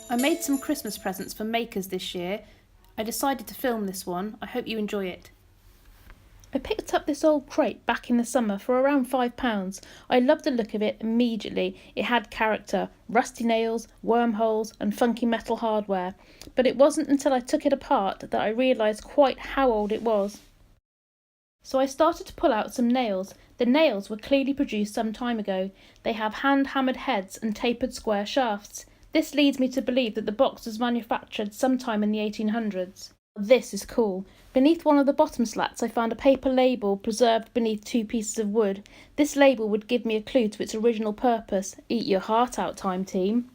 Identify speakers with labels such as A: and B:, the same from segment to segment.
A: I made some Christmas presents for makers this year. I decided to film this one. I hope you enjoy it. I picked up this old crate back in the summer for around £5. I loved the look of it immediately. It had character, rusty nails, wormholes and funky metal hardware. But it wasn't until I took it apart that I realised quite how old it was. So I started to pull out some nails. The nails were clearly produced some time ago. They have hand-hammered heads and tapered square shafts. This leads me to believe that the box was manufactured sometime in the 1800s. This is cool. Beneath one of the bottom slats I found a paper label preserved beneath two pieces of wood. This label would give me a clue to its original purpose. Eat your heart out, time team.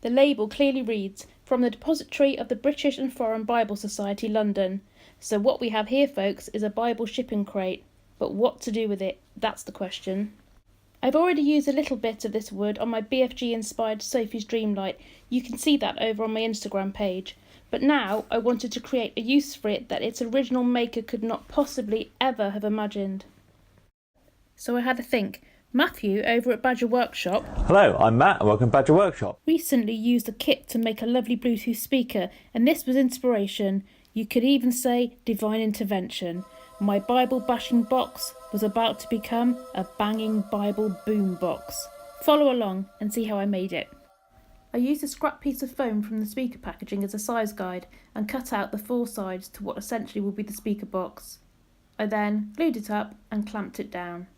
A: The label clearly reads, "From the depository of the British and Foreign Bible Society, London." So what we have here, folks, is a Bible shipping crate. But what to do with it? That's the question. I've already used a little bit of this wood on my BFG-inspired Sophie's Dreamlight. You can see that over on my Instagram page. But now I wanted to create a use for it that its original maker could not possibly ever have imagined. So I had to think. Matthew over at Badger Workshop.
B: Hello, I'm Matt and welcome to Badger Workshop.
A: Recently used a kit to make a lovely Bluetooth speaker, and this was inspiration. You could even say divine intervention. My Bible bashing box was about to become a banging Bible boom box. Follow along and see how I made it. I used a scrap piece of foam from the speaker packaging as a size guide and cut out the four sides to what essentially will be the speaker box. I then glued it up and clamped it down.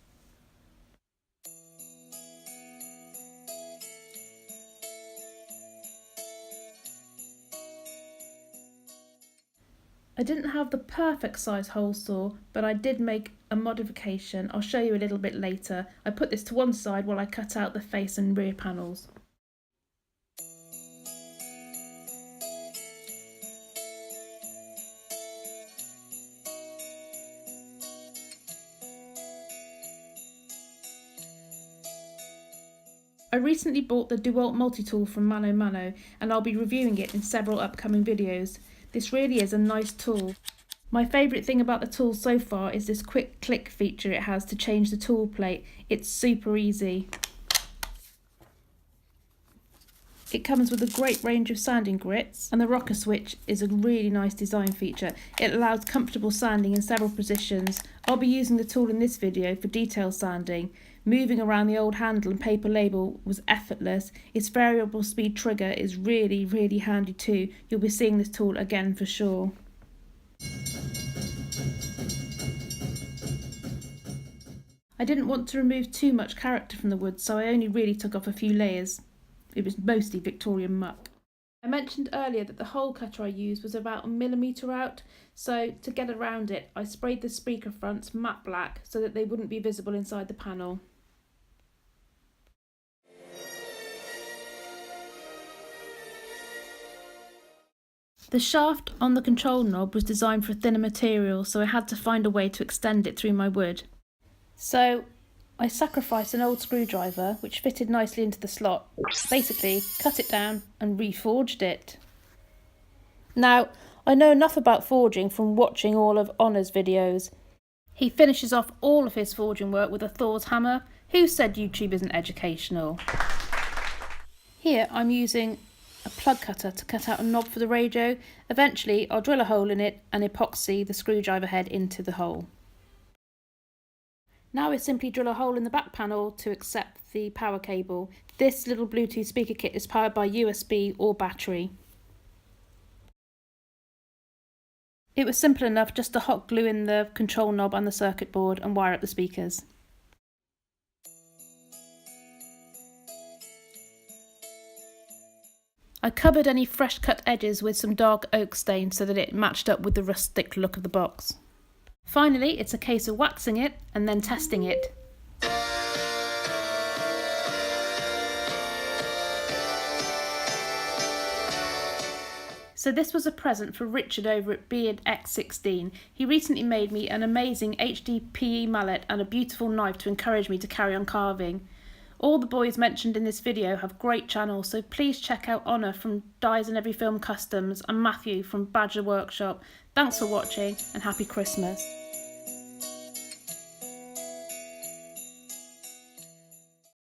A: I didn't have the perfect size hole saw, but I did make a modification. I'll show you a little bit later. I put this to one side while I cut out the face and rear panels. I recently bought the DeWalt multi-tool from Mano Mano and I'll be reviewing it in several upcoming videos. This really is a nice tool. My favourite thing about the tool so far is this quick click feature it has to change the tool plate. It's super easy. It comes with a great range of sanding grits, and the rocker switch is a really nice design feature. It allows comfortable sanding in several positions. I'll be using the tool in this video for detail sanding. Moving around the old handle and paper label was effortless. Its variable speed trigger is really handy too. You'll be seeing this tool again for sure. I didn't want to remove too much character from the wood, so I only really took off a few layers. It was mostly Victorian muck. I mentioned earlier that the hole cutter I used was about 1 millimetre out, so to get around it I sprayed the speaker fronts matte black so that they wouldn't be visible inside the panel. The shaft on the control knob was designed for a thinner material, so I had to find a way to extend it through my wood. So I sacrificed an old screwdriver which fitted nicely into the slot, basically cut it down and reforged it. Now, I know enough about forging from watching all of Honor's videos. He finishes off all of his forging work with a Thor's hammer. Who said YouTube isn't educational? Here I'm using a plug cutter to cut out a knob for the radio. Eventually I'll drill a hole in it and epoxy the screwdriver head into the hole. Now I simply drill a hole in the back panel to accept the power cable. This little Bluetooth speaker kit is powered by USB or battery. It was simple enough just to hot glue in the control knob and the circuit board and wire up the speakers. I covered any fresh cut edges with some dark oak stain so that it matched up with the rustic look of the box. Finally, it's a case of waxing it and then testing it. So this was a present for Richard over at Beard X16. He recently made me an amazing HDPE mallet and a beautiful knife to encourage me to carry on carving. All the boys mentioned in this video have great channels, so please check out Honor from Dies in Every Film Customs and Matthew from Badger Workshop. Thanks for watching and happy Christmas.